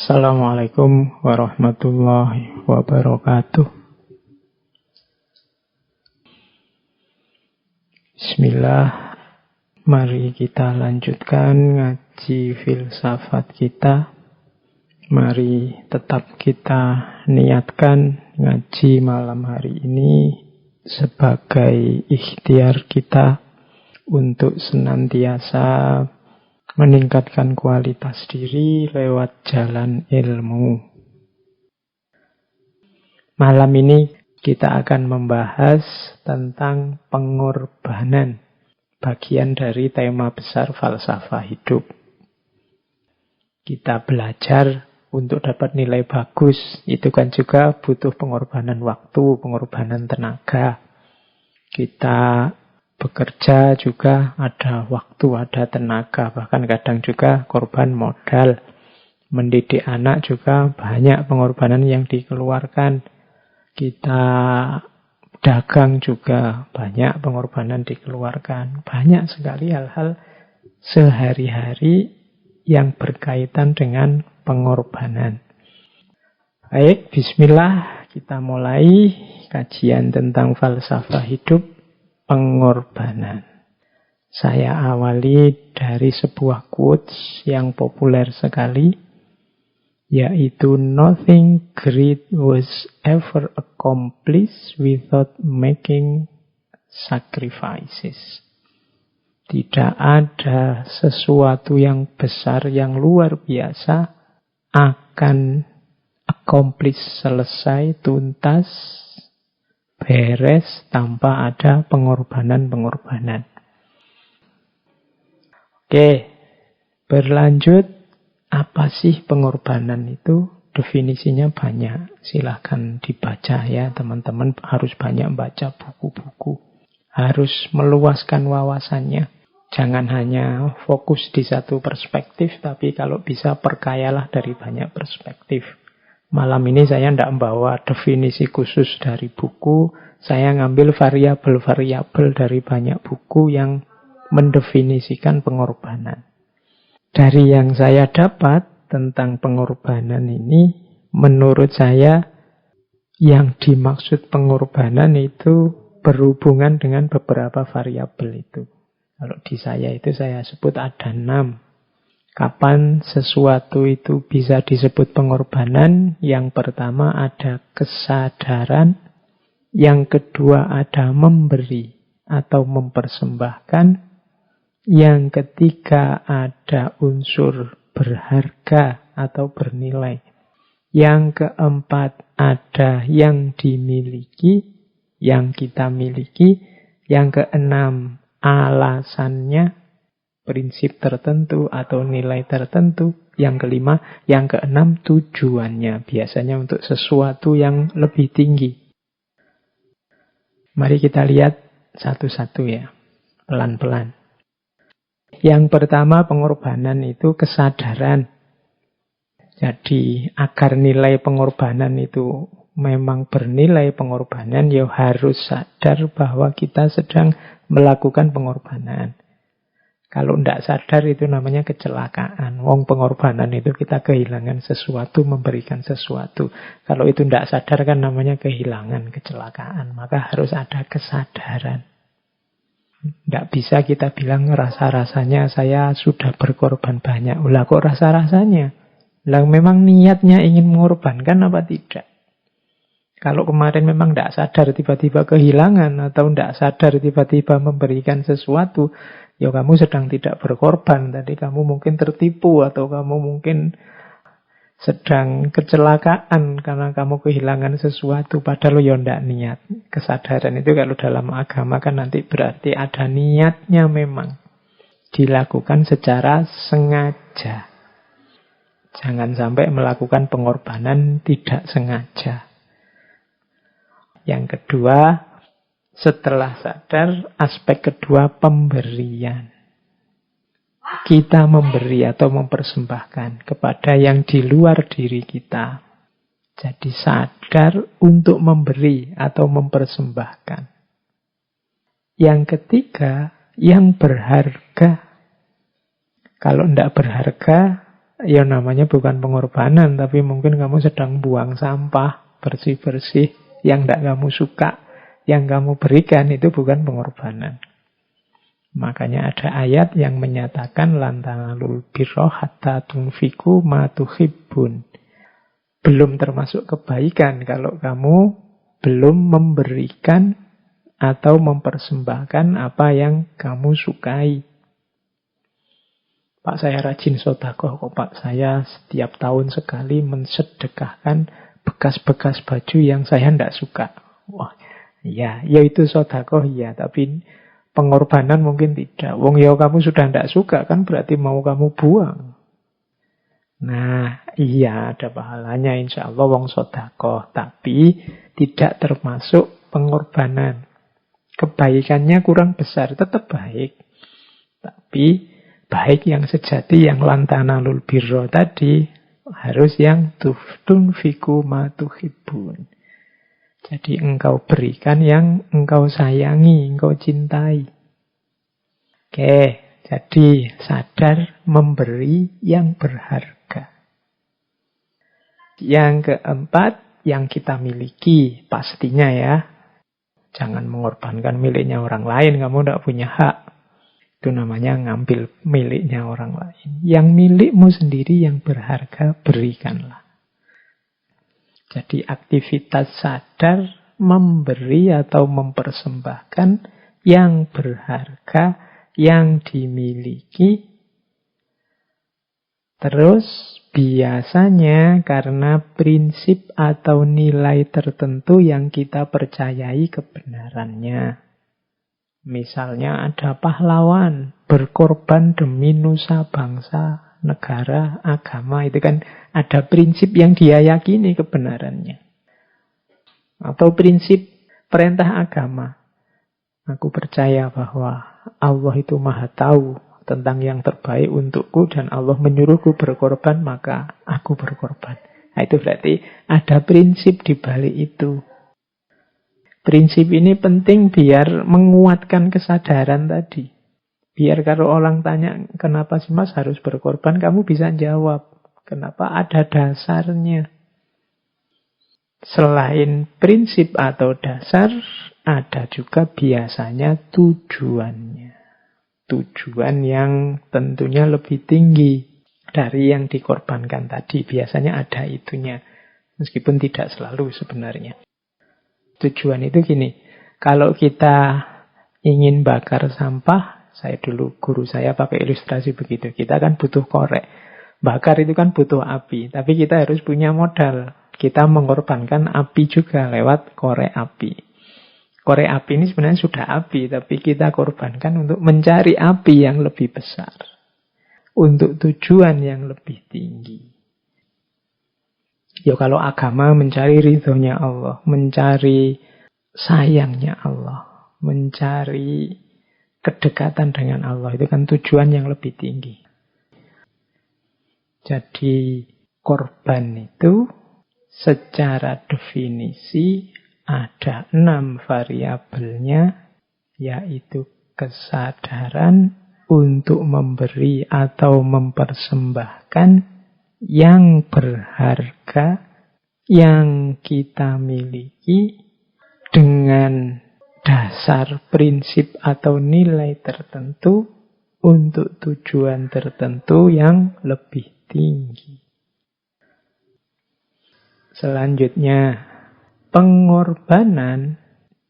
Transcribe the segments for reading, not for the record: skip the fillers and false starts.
Assalamualaikum warahmatullahi wabarakatuh. Bismillah, mari kita lanjutkan ngaji filsafat kita. Mari tetap kita niatkan ngaji malam hari ini sebagai ikhtiar kita untuk senantiasa meningkatkan kualitas diri lewat jalan ilmu. Malam ini kita akan membahas tentang pengorbanan, bagian dari tema besar falsafah hidup. Kita belajar untuk dapat nilai bagus, itu kan juga butuh pengorbanan waktu, pengorbanan tenaga. Kita bekerja juga ada waktu, ada tenaga, bahkan kadang juga korban modal. Mendidik anak juga banyak pengorbanan yang dikeluarkan. Kita dagang juga banyak pengorbanan dikeluarkan. Banyak sekali hal-hal sehari-hari yang berkaitan dengan pengorbanan. Baik, bismillah, kita mulai kajian tentang falsafah hidup. Pengorbanan. Saya awali dari sebuah quotes yang populer sekali, yaitu nothing great was ever accomplished without making sacrifices. Tidak ada sesuatu yang besar, yang luar biasa akan accomplish, selesai, tuntas, beres tanpa ada pengorbanan-pengorbanan. Oke, berlanjut. Apa sih pengorbanan itu? Definisinya banyak. Silahkan dibaca ya teman-teman. Harus banyak baca buku-buku. Harus meluaskan wawasannya. Jangan hanya fokus di satu perspektif, tapi kalau bisa perkayalah dari banyak perspektif. Malam ini saya tidak membawa definisi khusus dari buku. Saya ngambil variabel-variabel dari banyak buku yang mendefinisikan pengorbanan. Dari yang saya dapat tentang pengorbanan ini, menurut saya yang dimaksud pengorbanan itu berhubungan dengan beberapa variabel itu. Kalau di saya itu saya sebut ada 6. Kapan sesuatu itu bisa disebut pengorbanan? Yang pertama ada kesadaran, yang kedua ada memberi atau mempersembahkan, yang ketiga ada unsur berharga atau bernilai, yang keempat ada yang dimiliki, yang kita miliki, yang keenam alasannya, prinsip tertentu atau nilai tertentu. Yang kelima, yang keenam tujuannya. Biasanya untuk sesuatu yang lebih tinggi. Mari kita lihat satu-satu ya. Pelan-pelan. Yang pertama pengorbanan itu kesadaran. Jadi agar nilai pengorbanan itu memang bernilai pengorbanan, ya harus sadar bahwa kita sedang melakukan pengorbanan. Kalau tidak sadar itu namanya kecelakaan. Wong pengorbanan itu kita kehilangan sesuatu, memberikan sesuatu. Kalau itu tidak sadar kan namanya kehilangan, kecelakaan. Maka harus ada kesadaran. Tidak bisa kita bilang rasa-rasanya saya sudah berkorban banyak. Lah kok rasa-rasanya? Lah memang niatnya ingin mengorbankan apa tidak? Kalau kemarin memang tidak sadar tiba-tiba kehilangan atau tidak sadar tiba-tiba memberikan sesuatu, ya kamu sedang tidak berkorban. Tadi kamu mungkin tertipu atau kamu mungkin sedang kecelakaan karena kamu kehilangan sesuatu. Padahal ya tidak niat. Kesadaran itu kalau dalam agama kan nanti berarti ada niatnya memang. Dilakukan secara sengaja. Jangan sampai melakukan pengorbanan tidak sengaja. Yang kedua, setelah sadar, aspek kedua pemberian. Kita memberi atau mempersembahkan kepada yang di luar diri kita. Jadi sadar untuk memberi atau mempersembahkan. Yang ketiga, yang berharga. Kalau tidak berharga, ya namanya bukan pengorbanan, tapi mungkin kamu sedang buang sampah, bersih-bersih, yang tidak kamu suka, yang kamu berikan itu bukan pengorbanan. Makanya ada ayat yang menyatakan lan tanalul birra hatta tunfiqu ma tuhibbun. Belum termasuk kebaikan kalau kamu belum memberikan atau mempersembahkan apa yang kamu sukai. Pak, saya rajin sedekah kok Pak. Saya setiap tahun sekali mensedekahkan bekas-bekas baju yang saya tidak suka. Wah, ya itu sedekah ya, tapi pengorbanan mungkin tidak. Wong ya kamu sudah tidak suka kan berarti mau kamu buang. Nah, iya ada pahalanya insya Allah wong sedekah, tapi tidak termasuk pengorbanan. Kebaikannya kurang besar, tetap baik. Tapi baik yang sejati, yang lantanalul birro tadi, harus yang tunfiku ma tuhibbun. Jadi engkau berikan yang engkau sayangi, engkau cintai. Oke, jadi sadar memberi yang berharga. Yang keempat, yang kita miliki pastinya ya. Jangan mengorbankan miliknya orang lain, kamu tidak punya hak. Itu namanya ngambil miliknya orang lain. Yang milikmu sendiri yang berharga, berikanlah. Jadi aktivitas sadar memberi atau mempersembahkan yang berharga, yang dimiliki. Terus biasanya karena prinsip atau nilai tertentu yang kita percayai kebenarannya. Misalnya ada pahlawan berkorban demi nusa bangsa, negara, agama, itu kan ada prinsip yang dia yakini kebenarannya. Atau prinsip perintah agama. Aku percaya bahwa Allah itu maha tahu tentang yang terbaik untukku dan Allah menyuruhku berkorban, maka aku berkorban. Nah, itu berarti ada prinsip di balik itu. Prinsip ini penting biar menguatkan kesadaran tadi. Biar kalau orang tanya, kenapa sih Mas harus berkorban? Kamu bisa jawab, kenapa ada dasarnya. Selain prinsip atau dasar, ada juga biasanya tujuannya. Tujuan yang tentunya lebih tinggi dari yang dikorbankan tadi. Biasanya ada itunya. Meskipun tidak selalu sebenarnya. Tujuan itu gini, kalau kita ingin bakar sampah, saya dulu guru saya pakai ilustrasi begitu. Kita kan butuh korek. Bakar itu kan butuh api. Tapi kita harus punya modal. Kita mengorbankan api juga lewat korek api. Korek api ini sebenarnya sudah api. Tapi kita korbankan untuk mencari api yang lebih besar. Untuk tujuan yang lebih tinggi. Ya kalau agama mencari ridhonya Allah. Mencari sayangnya Allah. Mencari kedekatan dengan Allah. Itu kan tujuan yang lebih tinggi. Jadi korban itu secara definisi ada 6 variabelnya, yaitu kesadaran untuk memberi atau mempersembahkan yang berharga yang kita miliki dengan dasar prinsip atau nilai tertentu untuk tujuan tertentu yang lebih tinggi. Selanjutnya, pengorbanan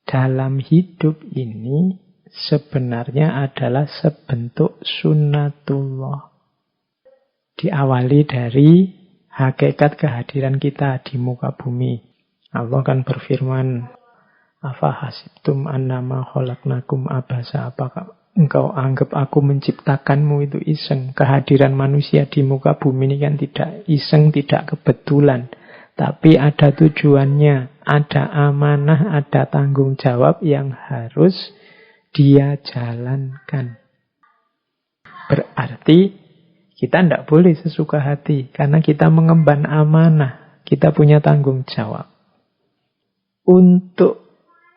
dalam hidup ini sebenarnya adalah sebentuk sunnatullah. Diawali dari hakikat kehadiran kita di muka bumi. Allah kan berfirman, afa hasibtum annama khalaqnakum abasa, apakah engkau anggap aku menciptakanmu itu iseng? Kehadiran manusia di muka bumi ini kan tidak iseng, tidak kebetulan. Tapi ada tujuannya, ada amanah, ada tanggung jawab yang harus dia jalankan. Berarti kita tidak boleh sesuka hati, karena kita mengemban amanah, kita punya tanggung jawab. Untuk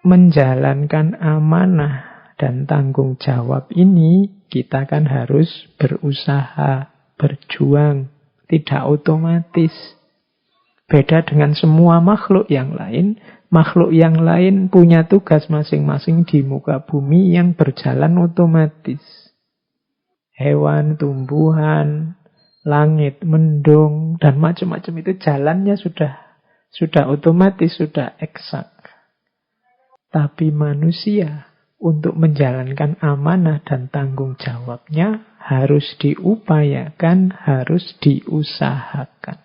menjalankan amanah dan tanggung jawab ini, kita kan harus berusaha, berjuang, tidak otomatis. Beda dengan semua makhluk yang lain. Makhluk yang lain punya tugas masing-masing di muka bumi yang berjalan otomatis. Hewan, tumbuhan, langit, mendung, dan macam-macam itu jalannya sudah otomatis, sudah eksak. Tapi manusia untuk menjalankan amanah dan tanggung jawabnya harus diupayakan, harus diusahakan.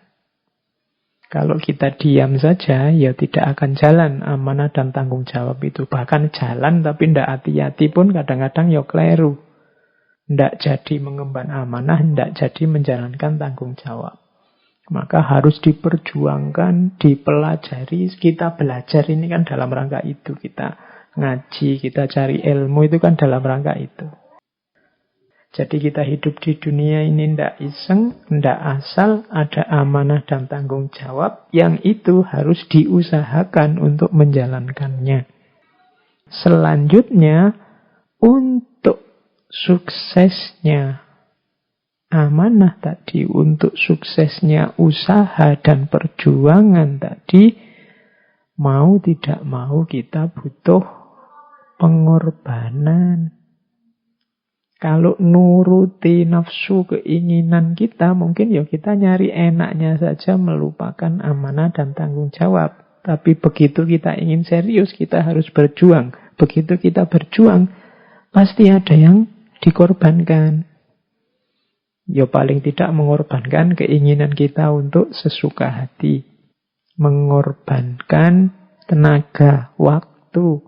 Kalau kita diam saja, ya tidak akan jalan amanah dan tanggung jawab itu. Bahkan jalan tapi tidak hati-hati pun kadang-kadang ya keliru. Tidak jadi mengemban amanah, tidak jadi menjalankan tanggung jawab. Maka harus diperjuangkan, dipelajari. Kita belajar ini kan dalam rangka itu. Kita ngaji, kita cari ilmu itu kan dalam rangka itu. Jadi kita hidup di dunia ini tidak iseng, tidak asal, ada amanah dan tanggung jawab yang itu harus diusahakan untuk menjalankannya. Selanjutnya, untuk suksesnya amanah tadi, untuk suksesnya usaha dan perjuangan tadi, mau tidak mau kita butuh pengorbanan. Kalau nuruti nafsu keinginan kita, mungkin ya kita nyari enaknya saja, melupakan amanah dan tanggung jawab. Tapi begitu kita ingin serius, kita harus berjuang. Begitu kita berjuang, pasti ada yang dikorbankan. Ya paling tidak mengorbankan keinginan kita untuk sesuka hati. Mengorbankan tenaga, waktu,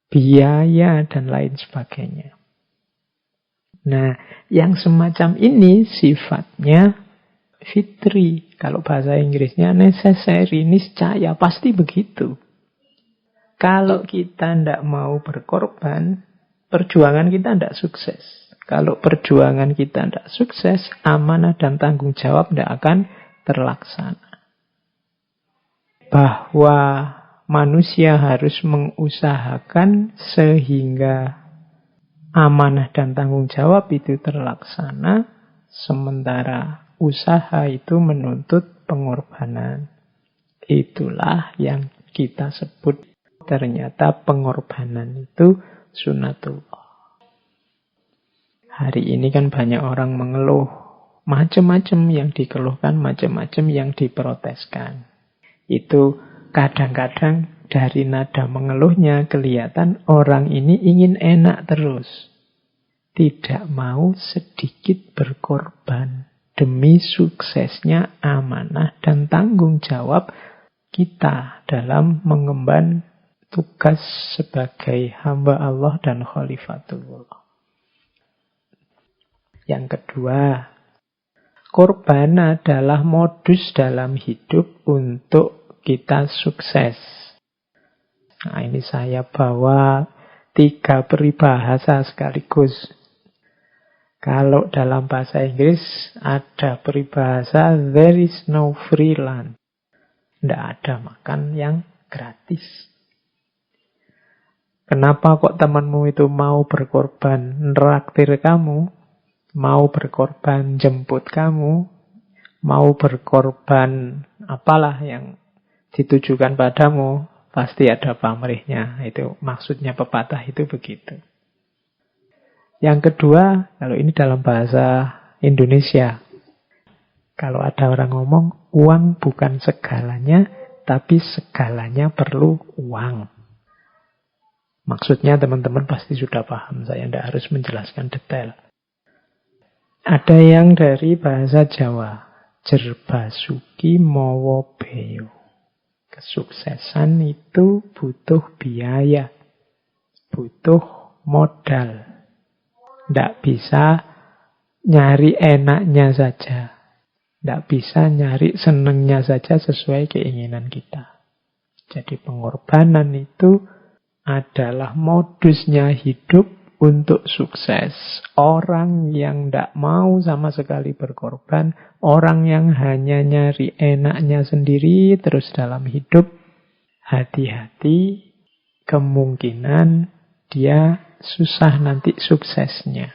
biaya, dan lain sebagainya. Nah, yang semacam ini sifatnya fitri. Kalau bahasa Inggrisnya necessary, niscaya, pasti begitu. Kalau kita tidak mau berkorban, perjuangan kita tidak sukses. Kalau perjuangan kita tidak sukses, amanah dan tanggung jawab tidak akan terlaksana. Bahwa manusia harus mengusahakan sehingga amanah dan tanggung jawab itu terlaksana, sementara usaha itu menuntut pengorbanan. Itulah yang kita sebut ternyata pengorbanan itu sunatullah. Hari ini kan banyak orang mengeluh, macam-macam yang dikeluhkan, macam-macam yang diproteskan. Itu kadang-kadang dari nada mengeluhnya kelihatan orang ini ingin enak terus. Tidak mau sedikit berkorban demi suksesnya amanah dan tanggung jawab kita dalam mengemban tugas sebagai hamba Allah dan khalifatullah. Yang kedua, korban adalah modus dalam hidup untuk kita sukses. Nah, ini saya bawa 3 peribahasa sekaligus. Kalau dalam bahasa Inggris ada peribahasa there is no free lunch. Tidak ada makan yang gratis. Kenapa kok temanmu itu mau berkorban neraktir kamu, mau berkorban jemput kamu, mau berkorban apalah yang ditujukan padamu, pasti ada pamrihnya. Itu maksudnya pepatah itu begitu. Yang kedua, kalau ini dalam bahasa Indonesia, kalau ada orang ngomong, uang bukan segalanya, tapi segalanya perlu uang. Maksudnya teman-teman pasti sudah paham, saya tidak harus menjelaskan detail. Ada yang dari bahasa Jawa, jerbasuki mawa beyo. Kesuksesan itu butuh biaya, butuh modal. Tidak bisa nyari enaknya saja. Tidak bisa nyari senengnya saja sesuai keinginan kita. Jadi pengorbanan itu adalah modusnya hidup untuk sukses. Orang yang tidak mau sama sekali berkorban, orang yang hanya nyari enaknya sendiri terus dalam hidup, hati-hati, kemungkinan dia susah nanti suksesnya.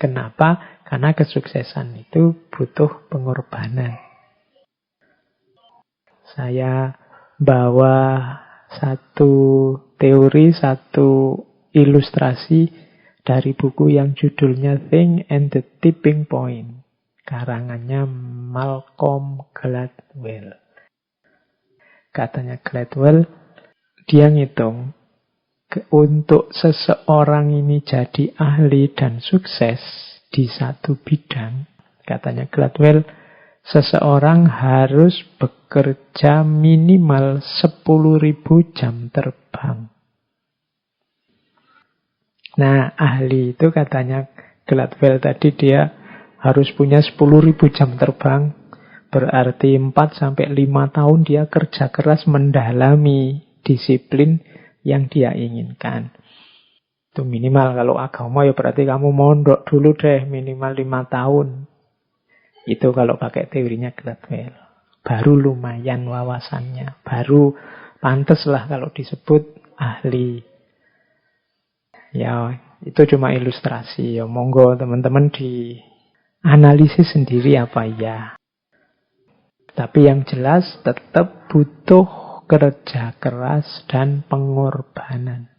Kenapa? Karena kesuksesan itu butuh pengorbanan. Saya bawa satu teori, satu ilustrasi dari buku yang judulnya Think and the Tipping Point. Karangannya Malcolm Gladwell. Katanya Gladwell, dia ngitung, untuk seseorang ini jadi ahli dan sukses di satu bidang, katanya Gladwell, seseorang harus bekerja minimal 10.000 jam terbang. Nah, ahli itu katanya Gladwell tadi dia harus punya 10.000 jam terbang. Berarti 4-5 tahun dia kerja keras mendalami disiplin yang dia inginkan. Itu minimal. Kalau agama ya berarti kamu mondok dulu deh minimal 5 tahun. Itu kalau pakai teorinya Gladwell. Baru lumayan wawasannya. Baru pantes lah kalau disebut ahli. Ya itu cuma ilustrasi. Ya monggo teman-teman dianalisis sendiri apa ya. Tapi yang jelas tetap butuh kerja keras dan pengorbanan.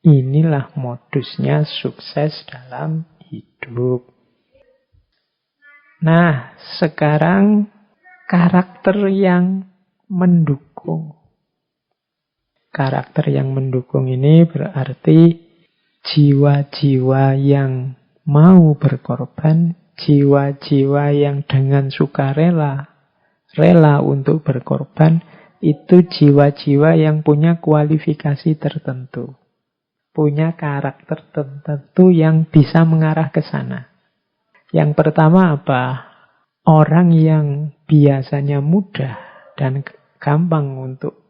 Inilah modusnya sukses dalam hidup. Nah, sekarang karakter yang mendukung. Karakter yang mendukung ini berarti jiwa-jiwa yang mau berkorban, jiwa-jiwa yang dengan sukarela rela untuk berkorban, itu jiwa-jiwa yang punya kualifikasi tertentu. Punya karakter tertentu yang bisa mengarah ke sana. Yang pertama apa? Orang yang biasanya mudah dan gampang untuk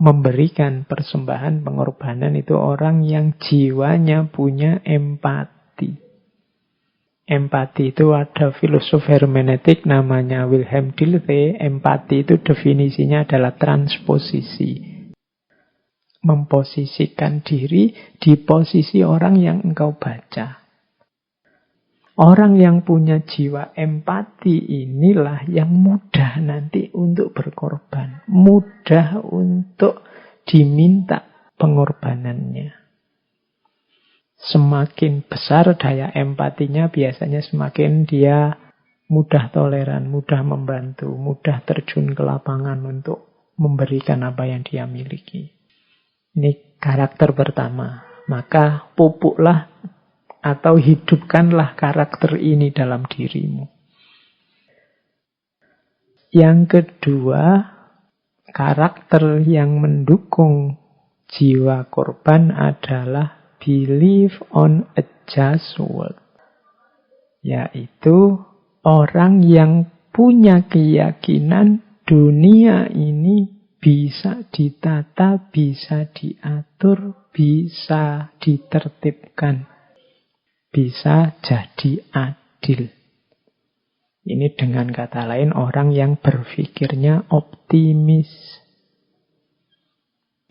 memberikan persembahan, pengorbanan itu orang yang jiwanya punya empati. Empati itu ada filosof hermeneutik namanya Wilhelm Dilthey. Empati itu definisinya adalah transposisi. Memposisikan diri di posisi orang yang engkau baca. Orang yang punya jiwa empati inilah yang mudah nanti untuk berkorban. Mudah untuk diminta pengorbanannya. Semakin besar daya empatinya, biasanya semakin dia mudah toleran, mudah membantu, mudah terjun ke lapangan untuk memberikan apa yang dia miliki. Ini karakter pertama. Maka pupuklah atau hidupkanlah karakter ini dalam dirimu. Yang kedua, karakter yang mendukung jiwa korban adalah believe on a just world. Yaitu orang yang punya keyakinan dunia ini bisa ditata, bisa diatur, bisa ditertibkan, bisa jadi adil. Ini dengan kata lain orang yang berpikirnya optimis.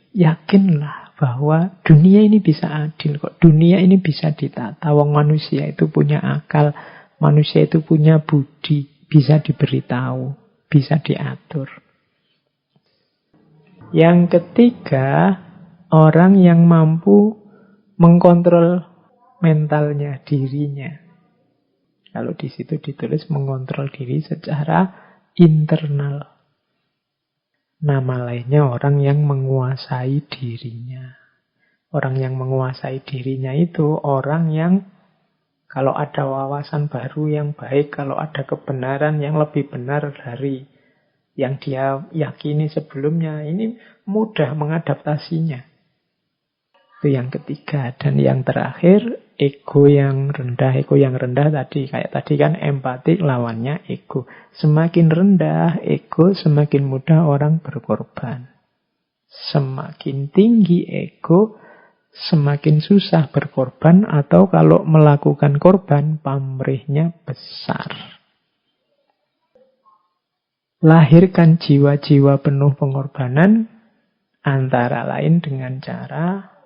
Yakinlah bahwa dunia ini bisa adil kok. Dunia ini bisa ditata. Wong manusia itu punya akal. Manusia itu punya budi. Bisa diberitahu. Bisa diatur. Yang ketiga, orang yang mampu mengkontrol mentalnya, dirinya. Kalau di situ ditulis mengontrol diri secara internal. Nama lainnya orang yang menguasai dirinya. Orang yang menguasai dirinya itu orang yang kalau ada wawasan baru yang baik, kalau ada kebenaran yang lebih benar dari yang dia yakini sebelumnya, ini mudah mengadaptasinya. Itu yang ketiga. Dan yang terakhir, ego yang rendah. Ego yang rendah tadi, kayak tadi kan empati lawannya ego. Semakin rendah ego, semakin mudah orang berkorban. Semakin tinggi ego, semakin susah berkorban. Atau kalau melakukan korban, pamrihnya besar. Lahirkan jiwa-jiwa penuh pengorbanan, antara lain dengan cara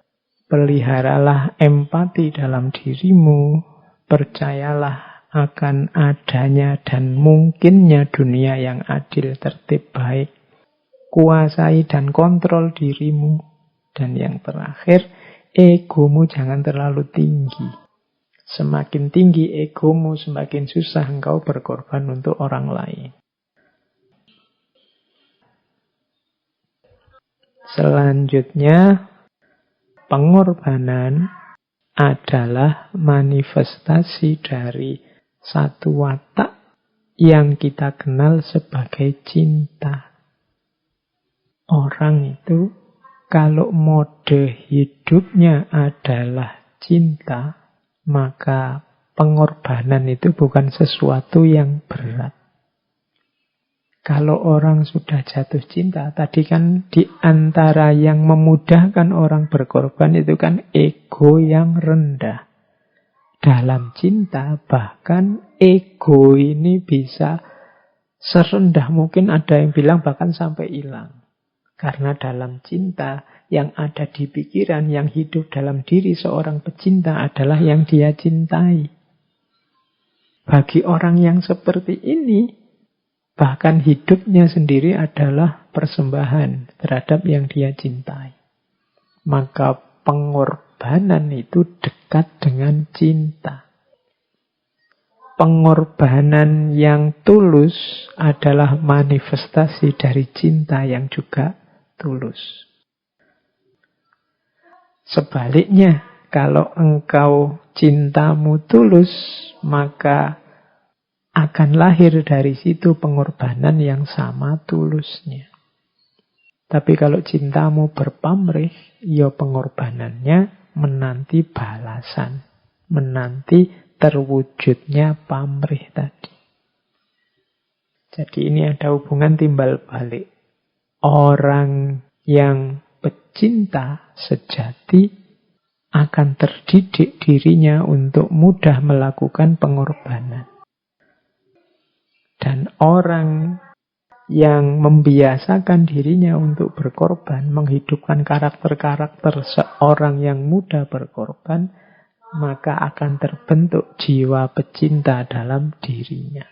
peliharalah empati dalam dirimu. Percayalah akan adanya dan mungkinnya dunia yang adil, tertib, baik. Kuasai dan kontrol dirimu. Dan yang terakhir, egomu jangan terlalu tinggi. Semakin tinggi egomu, semakin susah engkau berkorban untuk orang lain. Selanjutnya, pengorbanan adalah manifestasi dari satu watak yang kita kenal sebagai cinta. Orang itu kalau mode hidupnya adalah cinta, maka pengorbanan itu bukan sesuatu yang berat. Kalau orang sudah jatuh cinta, tadi kan di antara yang memudahkan orang berkorban itu kan ego yang rendah. Dalam cinta bahkan ego ini bisa serendah mungkin, ada yang bilang bahkan sampai hilang. Karena dalam cinta yang ada di pikiran, yang hidup dalam diri seorang pecinta adalah yang dia cintai. Bagi orang yang seperti ini, bahkan hidupnya sendiri adalah persembahan terhadap yang dia cintai. Maka pengorbanan itu dekat dengan cinta. Pengorbanan yang tulus adalah manifestasi dari cinta yang juga tulus. Sebaliknya, kalau engkau cintamu tulus, maka akan lahir dari situ pengorbanan yang sama tulusnya. Tapi kalau cintamu berpamrih, ya pengorbanannya menanti balasan, menanti terwujudnya pamrih tadi. Jadi ini ada hubungan timbal balik. Orang yang pecinta sejati akan terdidik dirinya untuk mudah melakukan pengorbanan. Dan orang yang membiasakan dirinya untuk berkorban, menghidupkan karakter-karakter seorang yang mudah berkorban, maka akan terbentuk jiwa pecinta dalam dirinya.